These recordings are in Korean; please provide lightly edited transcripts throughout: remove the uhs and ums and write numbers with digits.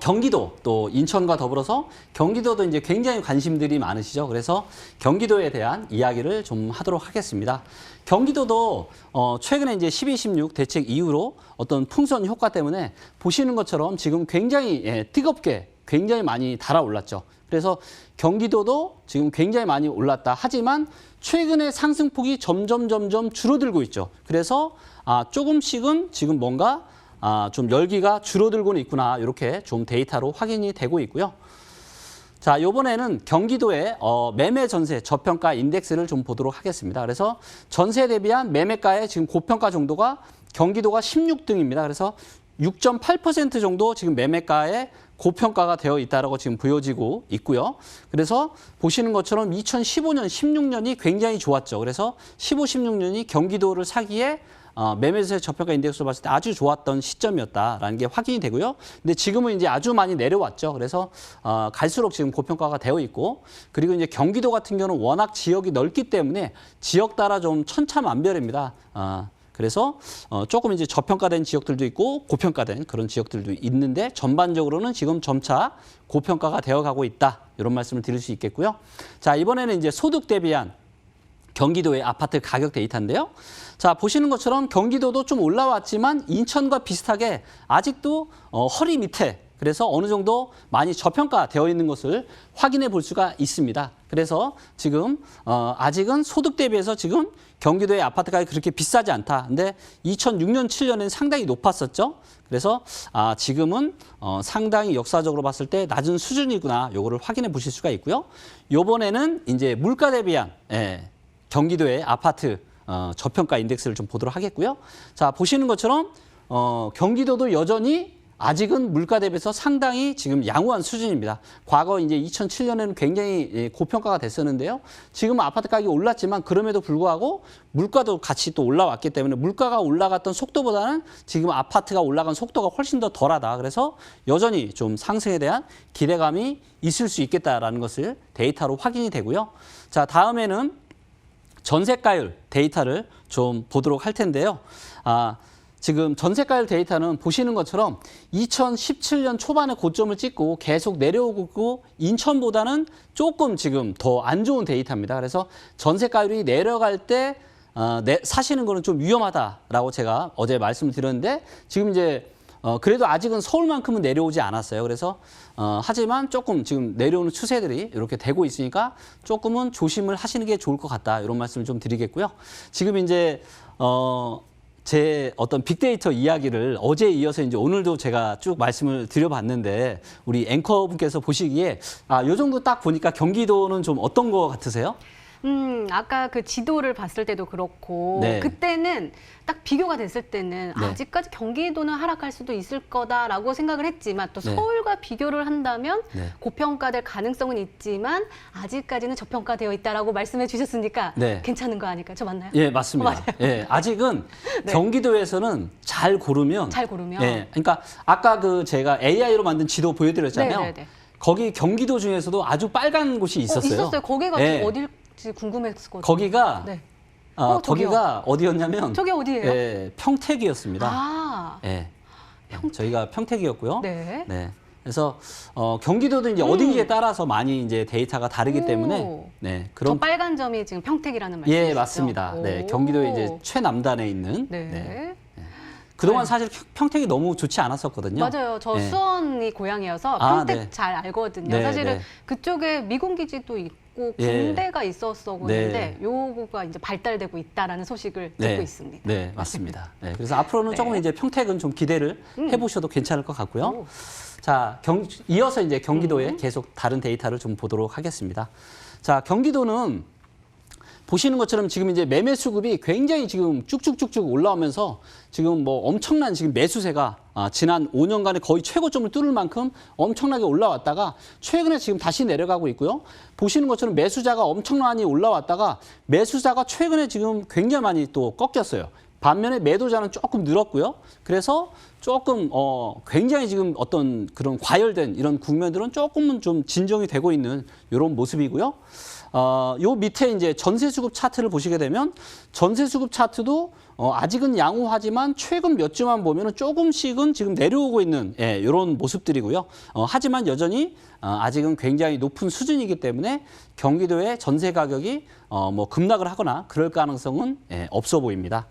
경기도 또 인천과 더불어서 경기도도 이제 굉장히 관심들이 많으시죠. 그래서 경기도에 대한 이야기를 좀 하도록 하겠습니다. 경기도도 최근에 이제 12, 16 대책 이후로 어떤 풍선 효과 때문에 보시는 것처럼 지금 굉장히 뜨겁게 굉장히 많이 달아올랐죠. 그래서 경기도도 지금 굉장히 많이 올랐다. 하지만 최근에 상승폭이 점점 줄어들고 있죠. 그래서 조금씩은 지금 뭔가 좀 열기가 줄어들고는 있구나. 이렇게 좀 데이터로 확인이 되고 있고요. 자, 이번에는 경기도의 매매 전세 저평가 인덱스를 좀 보도록 하겠습니다. 그래서 전세 대비한 매매가의 지금 고평가 정도가 경기도가 16등입니다. 그래서 6.8% 정도 지금 매매가에 고평가가 되어 있다고 지금 보여지고 있고요. 그래서 보시는 것처럼 2015년, 16년이 굉장히 좋았죠. 그래서 15, 16년이 경기도를 사기에 매매세 저평가 인덱스로 봤을 때 아주 좋았던 시점이었다라는 게 확인이 되고요. 근데 지금은 이제 아주 많이 내려왔죠. 그래서 갈수록 지금 고평가가 되어 있고, 그리고 이제 경기도 같은 경우는 워낙 지역이 넓기 때문에 지역 따라 좀 천차만별입니다. 그래서 조금 이제 저평가된 지역들도 있고 고평가된 그런 지역들도 있는데 전반적으로는 지금 점차 고평가가 되어가고 있다. 이런 말씀을 드릴 수 있겠고요. 자, 이번에는 이제 소득 대비한 경기도의 아파트 가격 데이터인데요. 자, 보시는 것처럼 경기도도 좀 올라왔지만 인천과 비슷하게 아직도 허리 밑에, 그래서 어느 정도 많이 저평가되어 있는 것을 확인해 볼 수가 있습니다. 그래서 지금 아직은 소득 대비해서 지금 경기도의 아파트 가격이 그렇게 비싸지 않다. 근데 2006년, 7년에는 상당히 높았었죠. 그래서 지금은 상당히 역사적으로 봤을 때 낮은 수준이구나. 요거를 확인해 보실 수가 있고요. 요번에는 이제 물가 대비한 경기도의 아파트 저평가 인덱스를 좀 보도록 하겠고요. 자, 보시는 것처럼 경기도도 여전히 아직은 물가 대비해서 상당히 지금 양호한 수준입니다. 과거 이제 2007년에는 굉장히 고평가가 됐었는데요. 지금은 아파트 가격이 올랐지만 그럼에도 불구하고 물가도 같이 또 올라왔기 때문에 물가가 올라갔던 속도보다는 지금 아파트가 올라간 속도가 훨씬 더 덜하다. 그래서 여전히 좀 상승에 대한 기대감이 있을 수 있겠다라는 것을 데이터로 확인이 되고요. 자, 다음에는 전세가율 데이터를 좀 보도록 할 텐데요. 지금 전세가율 데이터는 보시는 것처럼 2017년 초반에 고점을 찍고 계속 내려오고 있고 인천보다는 조금 지금 더 안 좋은 데이터입니다. 그래서 전세가율이 내려갈 때 사시는 거는 좀 위험하다라고 제가 어제 말씀을 드렸는데 지금 이제 그래도 아직은 서울만큼은 내려오지 않았어요. 그래서 하지만 조금 지금 내려오는 추세들이 이렇게 되고 있으니까 조금은 조심을 하시는 게 좋을 것 같다. 이런 말씀을 좀 드리겠고요. 지금 이제 제 어떤 빅데이터 이야기를 어제에 이어서 이제 오늘도 제가 쭉 말씀을 드려봤는데 우리 앵커분께서 보시기에 요 정도 딱 보니까 경기도는 좀 어떤 거 같으세요? 아까 그 지도를 봤을 때도 그렇고 네. 그때는 딱 비교가 됐을 때는 네. 아직까지 경기도는 하락할 수도 있을 거다라고 생각을 했지만 또 네. 서울과 비교를 한다면 네. 고평가될 가능성은 있지만 아직까지는 저평가되어 있다라고 말씀해 주셨으니까 네. 괜찮은 거 아닐까요? 저 맞나요? 예, 맞습니다. 맞아요. 예, 아직은 네. 경기도에서는 잘 고르면 예, 그러니까 아까 그 제가 AI로 만든 지도 보여드렸잖아요. 네네네. 거기 경기도 중에서도 아주 빨간 곳이 있었어요. 있었어요. 거기가 예. 어딜지 궁금했거든요. 거기가 네. 거기가 어디였냐면 저게 어디예요? 예, 평택이었습니다. 예. 저희가 평택이었고요. 네. 네. 그래서 경기도도 이제 어딘지에 따라서 많이 이제 데이터가 다르기 때문에 저 그런 빨간 점이 지금 평택이라는 말씀이시죠? 예, 맞습니다. 네, 경기도의 이제 최남단에 있는 네. 그동안 사실 평택이 너무 좋지 않았었거든요. 맞아요. 저 네. 수원이 고향이어서 평택 네. 잘 알거든요. 네, 사실은 네. 그쪽에 미군기지도 있고 예. 군대가 있었었는데 네. 요거가 이제 발달되고 있다라는 소식을 듣고 있습니다. 네, 맞습니다. 네, 그래서 앞으로는 네. 조금 이제 평택은 좀 기대를 해보셔도 괜찮을 것 같고요. 오. 자, 이어서 이제 경기도에 계속 다른 데이터를 좀 보도록 하겠습니다. 자, 경기도는 보시는 것처럼 지금 이제 매매 수급이 굉장히 지금 쭉쭉쭉쭉 올라오면서 지금 뭐 엄청난 지금 매수세가 지난 5년간의 거의 최고점을 뚫을 만큼 엄청나게 올라왔다가 최근에 지금 다시 내려가고 있고요. 보시는 것처럼 매수자가 엄청 많이 올라왔다가 매수자가 최근에 지금 굉장히 많이 또 꺾였어요. 반면에 매도자는 조금 늘었고요. 그래서 조금 굉장히 지금 어떤 그런 과열된 이런 국면들은 조금은 좀 진정이 되고 있는 이런 모습이고요. 요 밑에 이제 전세 수급 차트를 보시게 되면 전세 수급 차트도 아직은 양호하지만 최근 몇 주만 보면은 조금씩은 지금 내려오고 있는 이런 모습들이고요. 하지만 여전히 아직은 굉장히 높은 수준이기 때문에 경기도의 전세 가격이 뭐 급락을 하거나 그럴 가능성은 없어 보입니다.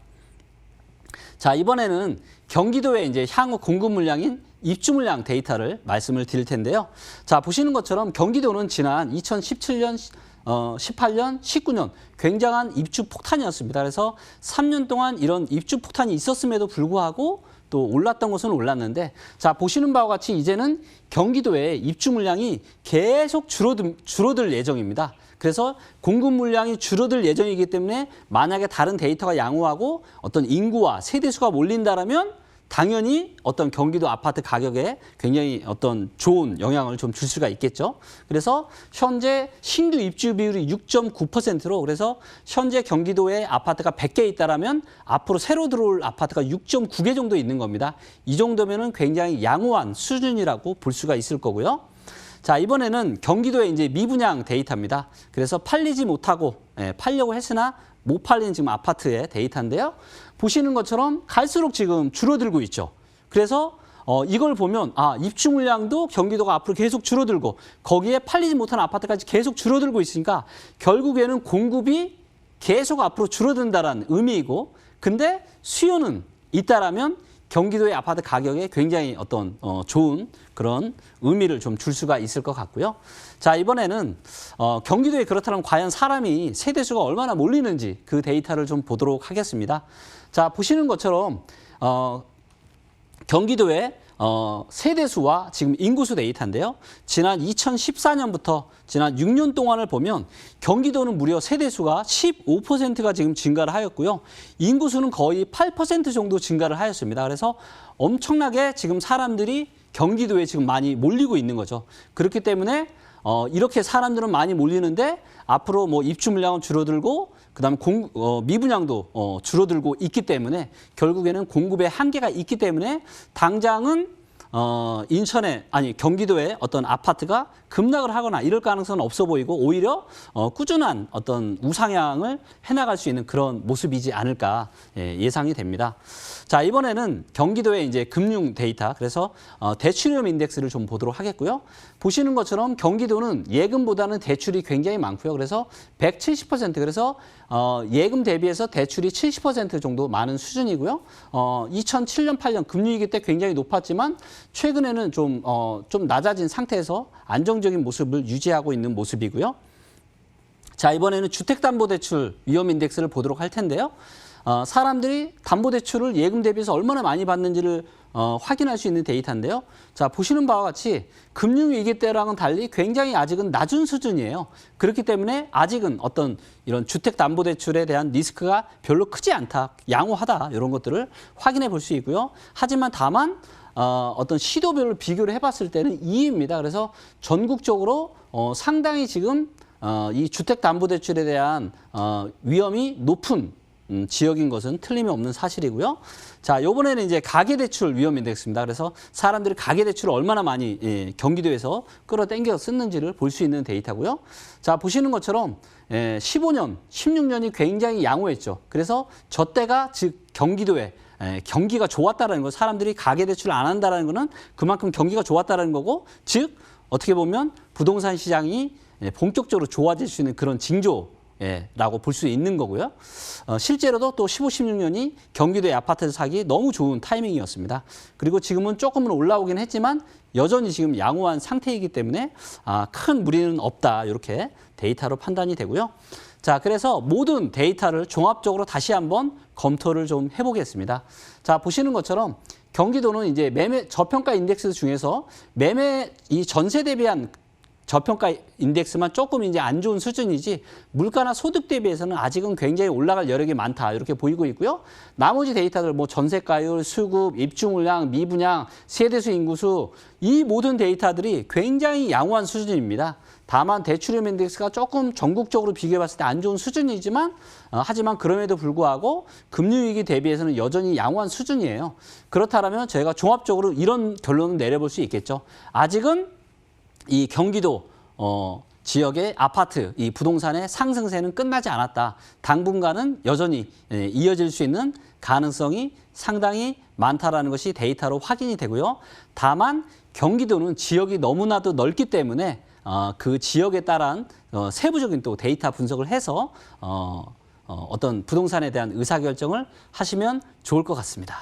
자, 이번에는 경기도의 이제 향후 공급 물량인 입주 물량 데이터를 말씀을 드릴 텐데요. 자, 보시는 것처럼 경기도는 지난 2017년 18년, 19년 굉장한 입주 폭탄이었습니다. 그래서 3년 동안 이런 입주 폭탄이 있었음에도 불구하고 또 올랐던 것은 올랐는데, 자, 보시는 바와 같이 이제는 경기도의 입주 물량이 계속 줄어들 예정입니다. 그래서 공급 물량이 줄어들 예정이기 때문에 만약에 다른 데이터가 양호하고 어떤 인구와 세대수가 몰린다라면 당연히 어떤 경기도 아파트 가격에 굉장히 어떤 좋은 영향을 좀 줄 수가 있겠죠. 그래서 현재 신규 입주 비율이 6.9%로 그래서 현재 경기도에 아파트가 100개 있다라면 앞으로 새로 들어올 아파트가 6.9개 정도 있는 겁니다. 이 정도면은 굉장히 양호한 수준이라고 볼 수가 있을 거고요. 자, 이번에는 경기도의 이제 미분양 데이터입니다. 그래서 팔리지 못하고 팔려고 했으나 못 팔린 지금 아파트의 데이터인데요. 보시는 것처럼 갈수록 지금 줄어들고 있죠. 그래서 이걸 보면 입주 물량도 경기도가 앞으로 계속 줄어들고 거기에 팔리지 못한 아파트까지 계속 줄어들고 있으니까 결국에는 공급이 계속 앞으로 줄어든다는 의미이고, 근데 수요는 있다라면 경기도의 아파트 가격에 굉장히 어떤 좋은 그런 의미를 좀 줄 수가 있을 것 같고요. 자, 이번에는 경기도에 그렇다면 과연 사람이 세대수가 얼마나 몰리는지 그 데이터를 좀 보도록 하겠습니다. 자, 보시는 것처럼 경기도의 세대수와 지금 인구수 데이터인데요. 지난 2014년부터 지난 6년 동안을 보면 경기도는 무려 세대수가 15%가 지금 증가를 하였고요. 인구수는 거의 8% 정도 증가를 하였습니다. 그래서 엄청나게 지금 사람들이 경기도에 지금 많이 몰리고 있는 거죠. 그렇기 때문에 이렇게 사람들은 많이 몰리는데 앞으로 뭐 입주 물량은 줄어들고 그다음에 미분양도 줄어들고 있기 때문에 결국에는 공급의 한계가 있기 때문에 당장은 경기도에 어떤 아파트가 급락을 하거나 이럴 가능성은 없어 보이고 오히려 꾸준한 어떤 우상향을 해나갈 수 있는 그런 모습이지 않을까 예상이 됩니다. 자, 이번에는 경기도의 이제 금융 데이터, 그래서 대출위험 인덱스를 좀 보도록 하겠고요. 보시는 것처럼 경기도는 예금보다는 대출이 굉장히 많고요. 그래서 170%, 그래서 예금 대비해서 대출이 70% 정도 많은 수준이고요. 2007년, 8년 금융위기 때 굉장히 높았지만 최근에는 좀 낮아진 상태에서 안정적인 모습을 유지하고 있는 모습이고요. 자, 이번에는 주택담보대출 위험 인덱스를 보도록 할 텐데요. 사람들이 담보대출을 예금 대비해서 얼마나 많이 받는지를 확인할 수 있는 데이터인데요. 자, 보시는 바와 같이 금융위기 때랑은 달리 굉장히 아직은 낮은 수준이에요. 그렇기 때문에 아직은 어떤 이런 주택담보대출에 대한 리스크가 별로 크지 않다, 양호하다 이런 것들을 확인해 볼 수 있고요. 하지만 다만 어떤 시도별로 비교를 해봤을 때는 2위입니다. 그래서 전국적으로 상당히 지금 이 주택담보대출에 대한 위험이 높은 지역인 것은 틀림이 없는 사실이고요. 자, 이번에는 이제 가계대출 위험 인덱스입니다. 그래서 사람들이 가계대출을 얼마나 많이 경기도에서 끌어당겨 쓰는지를 볼 수 있는 데이터고요. 자, 보시는 것처럼 15년, 16년이 굉장히 양호했죠. 그래서 저 때가 즉 경기도에 경기가 좋았다라는 거, 사람들이 가계대출을 안 한다라는 거는 그만큼 경기가 좋았다라는 거고, 즉 어떻게 보면 부동산 시장이 본격적으로 좋아질 수 있는 그런 징조라고 볼 수 있는 거고요. 실제로도 또 15, 16년이 경기도의 아파트를 사기 너무 좋은 타이밍이었습니다. 그리고 지금은 조금은 올라오긴 했지만 여전히 지금 양호한 상태이기 때문에 큰 무리는 없다, 이렇게 데이터로 판단이 되고요. 자, 그래서 모든 데이터를 종합적으로 다시 한번 검토를 좀 해보겠습니다. 자, 보시는 것처럼 경기도는 이제 매매 저평가 인덱스 중에서 이 전세 대비한 저평가 인덱스만 조금 이제 안 좋은 수준이지 물가나 소득 대비해서는 아직은 굉장히 올라갈 여력이 많다, 이렇게 보이고 있고요. 나머지 데이터들 뭐 전세가율, 수급, 입주 물량, 미분양, 세대수 인구수, 이 모든 데이터들이 굉장히 양호한 수준입니다. 다만 대출임 인덱스가 조금 전국적으로 비교해 봤을 때 안 좋은 수준이지만 하지만 그럼에도 불구하고 금융위기 대비해서는 여전히 양호한 수준이에요. 그렇다면 저희가 종합적으로 이런 결론을 내려볼 수 있겠죠. 아직은 이 경기도 지역의 아파트, 이 부동산의 상승세는 끝나지 않았다. 당분간은 여전히 이어질 수 있는 가능성이 상당히 많다라는 것이 데이터로 확인이 되고요. 다만 경기도는 지역이 너무나도 넓기 때문에 그 지역에 따른 세부적인 또 데이터 분석을 해서 어떤 부동산에 대한 의사결정을 하시면 좋을 것 같습니다.